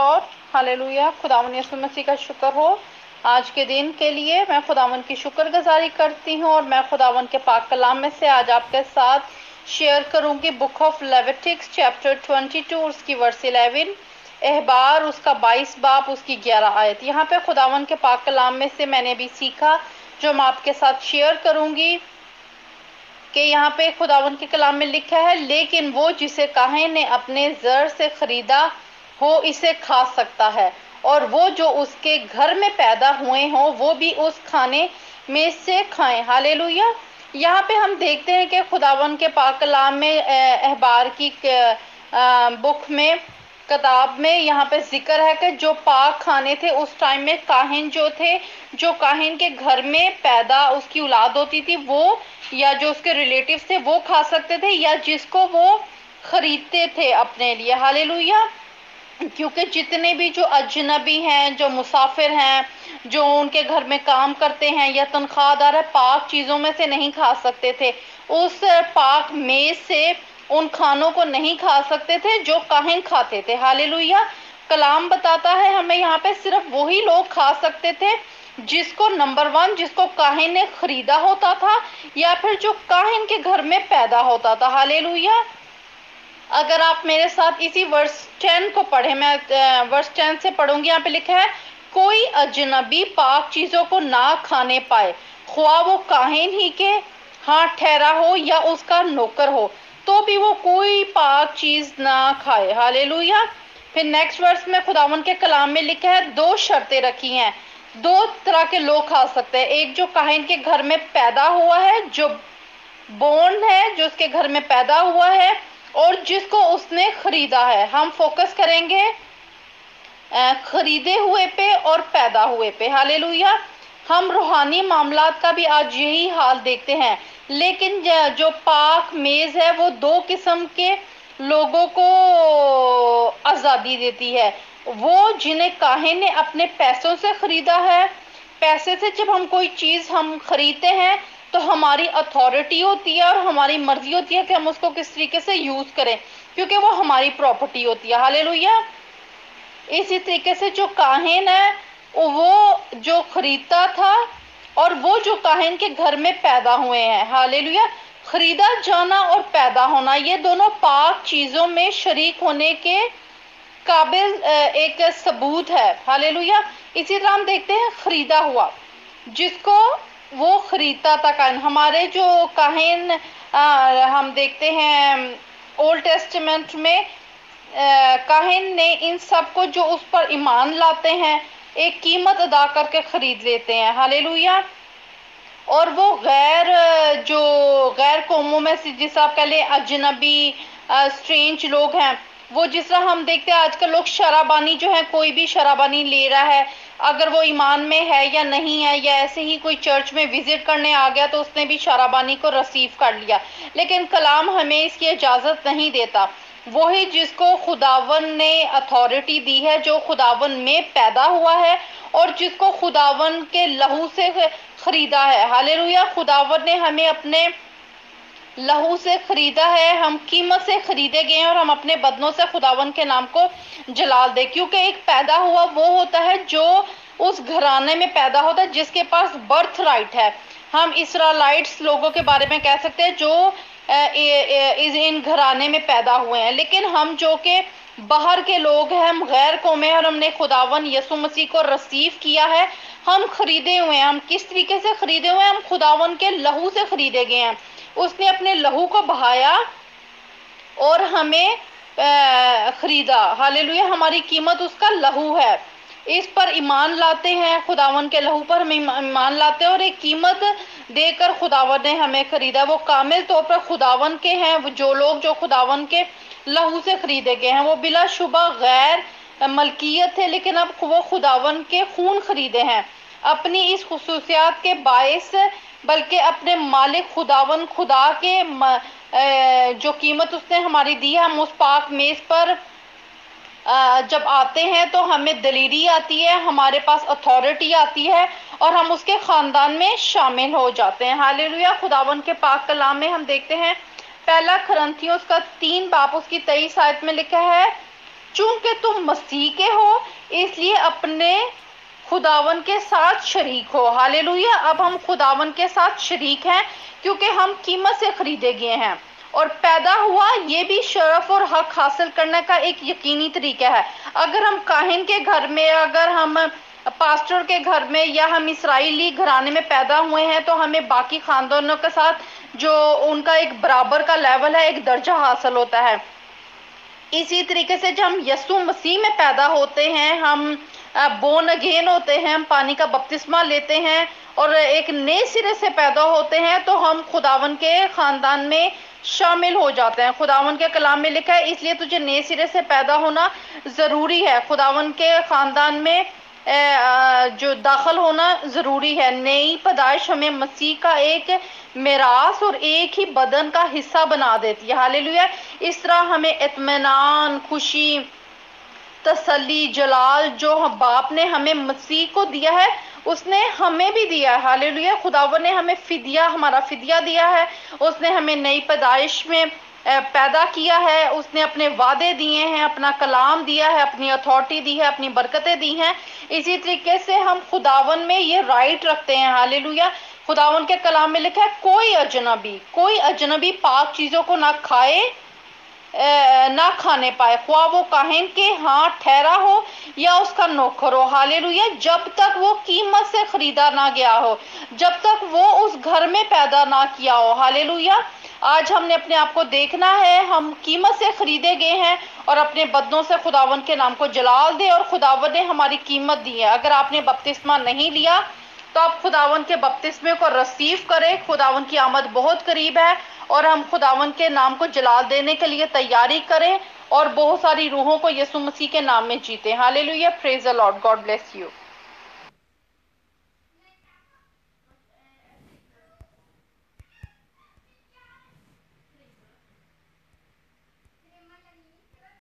Lord hallelujah. खुदावन यीशु मसीह का शुक्र हो आज के दिन के लिए। मैं खुदावन की शुक्रगुजारी करती हूँ और मैं खुदावन के पाक कलाम में से आज आपके साथ शेयर करूंगी बुक ऑफ लेविटिक्स चैप्टर 22 उसकी वर्स 11, एहबार उसका 22 बाप उसकी 11 आयत। यहाँ पे खुदावन के पाक कलाम में से मैंने भी सीखा जो मैं आपके साथ शेयर करूंगी कि यहाँ पे खुदावन के कलाम में लिखा है, लेकिन वो जिसे काहिन ने अपने जर से खरीदा हो इसे खा सकता है, और वो जो उसके घर में पैदा हुए हो वो भी उस खाने में से खाएं। हालेलुया। यहाँ पे हम देखते हैं कि खुदावन के पाक कलाम में अहबार की बुक में किताब में यहाँ पे जिक्र है कि जो पाक खाने थे उस टाइम में काहिन जो थे, जो काहिन के घर में पैदा उसकी औलाद होती थी वो या जो उसके रिलेटिव्स थे वो खा सकते थे, या जिसको वो खरीदते थे अपने लिए। हालेलुया। क्योंकि जितने भी जो अजनबी हैं, जो मुसाफिर हैं, जो उनके घर में काम करते हैं या तनख्वाहदार है, पाक चीज़ों में से नहीं खा सकते थे। उस पाक मेज से उन खानों को नहीं खा सकते थे जो काहिन खाते थे। हालेलुया। कलाम बताता है हमें यहाँ पे सिर्फ वही लोग खा सकते थे जिसको नंबर 1 जिसको काहिन ने खरीदा होता था या फिर जो काहिन के घर में पैदा होता था। हालेलुया। अगर आप मेरे साथ इसी वर्स 10 को पढ़े, मैं वर्स 10 से पढ़ूंगी। यहाँ पे लिखा है, कोई अजनबी पाक चीजों को ना खाने पाए, ख्वाह वो काहिन ही के हाथ ठहरा हो या उसका नौकर हो, तो भी वो कोई पाक चीज ना खाए। हालेलुया। फिर नेक्स्ट वर्स में खुदावन के कलाम में लिखा है, 2 शर्तें रखी हैं। 2 तरह के लोग खा सकते हैं, एक जो काहिन के घर में पैदा हुआ है, जो बोर्न है, जो उसके घर में पैदा हुआ है, और जिसको उसने खरीदा है। हम फोकस करेंगे खरीदे हुए पे और पैदा हुए पे। हालेलुया। हम रूहानी मामलात का भी आज यही हाल देखते हैं, लेकिन जो पाक मेज है वो 2 किस्म के लोगों को आज़ादी देती है। वो जिन्हें काहिन ने अपने पैसों से खरीदा है। पैसे से जब हम कोई चीज़ हम खरीदते हैं तो हमारी अथॉरिटी होती है और हमारी मर्जी होती है कि हम उसको किस तरीके से यूज करें, क्योंकि वो हमारी प्रॉपर्टी होती है। हालेलुया। इसी तरीके से जो काहिन है वो जो खरीदता था और वो जो काहिन के घर में पैदा हुए हैं। हालेलुया। खरीदा जाना और पैदा होना ये दोनों पाक चीजों में शरीक होने के काबिल एक सबूत है। हालेलुया। इसी तरह हम देखते हैं खरीदा हुआ, जिसको वो खरीदता था काहिन। हमारे जो काहिन हम देखते हैं ओल्ड टेस्टामेंट में काहिन ने इन सब को जो उस पर ईमान लाते हैं एक कीमत अदा करके खरीद लेते हैं। हालेलुया। और वो जो गैर कौमों में से जिस आप कह लें अजनबी स्ट्रेंज लोग हैं, वो जिस तरह हम देखते हैं आजकल लोग शराबानी जो है, कोई भी शराबानी ले रहा है, अगर वो ईमान में है या नहीं है, या ऐसे ही कोई चर्च में विजिट करने आ गया तो उसने भी शराबानी को रिसीव कर लिया। लेकिन कलाम हमें इसकी इजाज़त नहीं देता। वही जिसको खुदावन ने अथॉरिटी दी है, जो खुदावन में पैदा हुआ है और जिसको खुदावन के लहू से खरीदा है। हालेलुया। खुदावन ने हमें अपने लहू से खरीदा है, हम कीमत से खरीदे गए हैं और हम अपने बदनों से खुदावन के नाम को जलाल दे। क्योंकि एक पैदा हुआ वो होता है जो उस घराने में पैदा होता है जिसके पास बर्थ राइट है। हम इसराइलाइट्स लोगों के बारे में कह सकते हैं जो इन घराने में पैदा हुए हैं। लेकिन हम जो के बाहर के लोग हैं, हम गैर कौम हैं और हमने खुदावन यसु मसीह को रिसीव किया है, हम खरीदे हुए हैं। हम किस तरीके से खरीदे हुए हैं? हम खुदावन के लहू से खरीदे गए हैं। उसने अपने लहू को बहाया और हमें खरीदा। हालेलुया। हमारी कीमत उसका लहू है। इस पर ईमान लाते हैं, खुदावन के लहू पर हम ईमान लाते हैं और एक कीमत देकर खुदावन ने हमें खरीदा। वो कामिल तौर पर खुदावन के हैं। जो लोग जो खुदावन के लहू से खरीदे गए हैं वो बिलाशुबा गैर मलकियत थे, लेकिन अब वो खुदावन के खून खरीदे हैं। अपनी इस खुसूसियात के बायस बल्कि अपने मालिक खुदावन खुदा के जो कीमत उसने हमारी दी है, हम उस पाक मेज पर जब आते हैं तो हमें दलीरी आती है, हमारे पास अथॉरिटी आती है और हम उसके खानदान में शामिल हो जाते हैं। हालेलुया। खुदावन के पाक कलाम में हम देखते हैं पहला कुरिन्थियों उसका 3 बाप उसकी 23 आयत में लिखा है, چونکہ تم مسیح کے ہو اس لیے اپنے خداون کے ساتھ شریک ہو۔ ہالےلویا۔ اب ہم خداون کے ساتھ شریک ہیں کیونکہ ہم قیمت سے خریدے گئے ہیں، اور پیدا ہوا یہ بھی شرف اور حق حاصل کرنے کا ایک یقینی طریقہ ہے۔ اگر ہم کاہن کے گھر میں، اگر ہم پاسٹر کے گھر میں، یا ہم اسرائیلی گھرانے میں پیدا ہوئے ہیں تو ہمیں باقی خاندانوں کے ساتھ جو ان کا ایک برابر کا لیول ہے، ایک درجہ حاصل ہوتا ہے۔ اسی طریقے سے جب ہم یسوع مسیح میں پیدا ہوتے ہیں، ہم بورن اگین ہوتے ہیں، ہم پانی کا بپتسمہ لیتے ہیں اور ایک نئے سرے سے پیدا ہوتے ہیں، تو ہم خداون کے خاندان میں شامل ہو جاتے ہیں۔ خداون کے کلام میں لکھا ہے اس لیے تجھے نئے سرے سے پیدا ہونا ضروری ہے، خداون کے خاندان میں جو داخل ہونا ضروری ہے۔ نئی پیدائش ہمیں مسیح کا ایک میراث اور ایک ہی بدن کا حصہ بنا دیتی ہے۔ ہالےلویا۔ اس طرح ہمیں اطمینان، خوشی، تسلی، جلال جو باپ نے ہمیں مسیح کو دیا ہے اس نے ہمیں بھی دیا ہے۔ ہالےلویا۔ خداوند نے ہمیں فدیہ، ہمارا فدیہ دیا ہے، اس نے ہمیں نئی پیدائش میں پیدا کیا ہے، اس نے اپنے وعدے دیے ہیں، اپنا کلام دیا ہے، اپنی اتھارٹی دی ہے، اپنی برکتیں دی ہیں۔ اسی طریقے سے ہم خداون میں یہ رائٹ رکھتے ہیں۔ ہالےلویا۔ خداون کے کلام میں لکھا ہے کوئی اجنبی پاک چیزوں کو نہ کھائے، نہ کھانے پائے، خواہ وہ کاہن کے ہاں ٹھہرا ہو یا اس کا نوکر ہو۔ ہالےلویا۔ جب تک وہ قیمت سے خریدا نہ گیا ہو، جب تک وہ اس گھر میں پیدا نہ کیا ہو۔ ہالےلویا۔ آج ہم نے اپنے آپ کو دیکھنا ہے، ہم قیمت سے خریدے گئے ہیں، اور اپنے بدنوں سے خداون کے نام کو جلال دے، اور خداون نے ہماری قیمت دی ہے۔ اگر آپ نے بپتسمہ نہیں لیا تو آپ خداون کے بپتسمے کو ریسیو کریں۔ خداون کی آمد بہت قریب ہے، اور ہم خداون کے نام کو جلال دینے کے لیے تیاری کریں، اور بہت ساری روحوں کو یسوع مسیح کے نام میں جیتے۔ ہالےلویا۔ پریز دی لارڈ۔ God bless you.